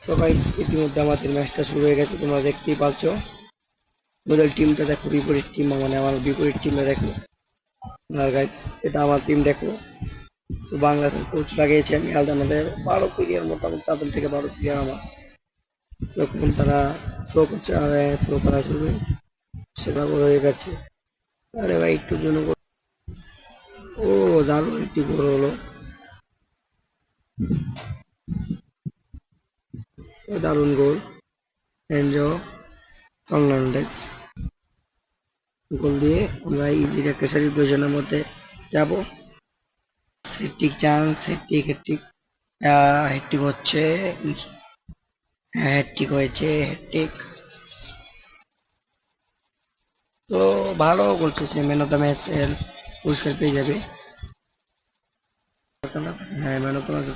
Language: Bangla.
সো গাইস, ইতিমধ্যে আমাদের ম্যাচটা শুরু হয়ে গেছে, তোমরা দেখতেই পাচ্ছ। ওদের টিমটা দেখো, বিপরীত টিম, মানে আমার বিপরীত টিমটা দেখো। আর গাইস, এটা আমার টিম দেখো। তো বাংলাদেশের কোচ লাগিয়েছি আমি আমাদের 12 প্লেয়ার, মোটামুটি তাদের থেকে 12 প্লেয়ার আমার। যখন তারা থ্রো করছে আর থ্রো করা শুরু, সেটা বড় হয়ে গেছে। আরে ভাই, একটু জন্য ও দারুণ একটি গোল হলো, দারুণ গোল। এনজো ফার্নান্ডেজ গোল দিয়ে আমরা ইজির একটা সেলিব্রেশনের মধ্যে যাব। হ্যাটট্রিক চান্স, হ্যাটট্রিক হ্যাটট্রিক হচ্ছে, হ্যাটট্রিক হয়েছে, হ্যাটট্রিক। তো ভালো করছে সে, ম্যান অফ দ্য ম্যাচ এর পুরস্কার পেয়ে যাবে। হ্যাঁ, ম্যান অফ দ্য ম্যাচ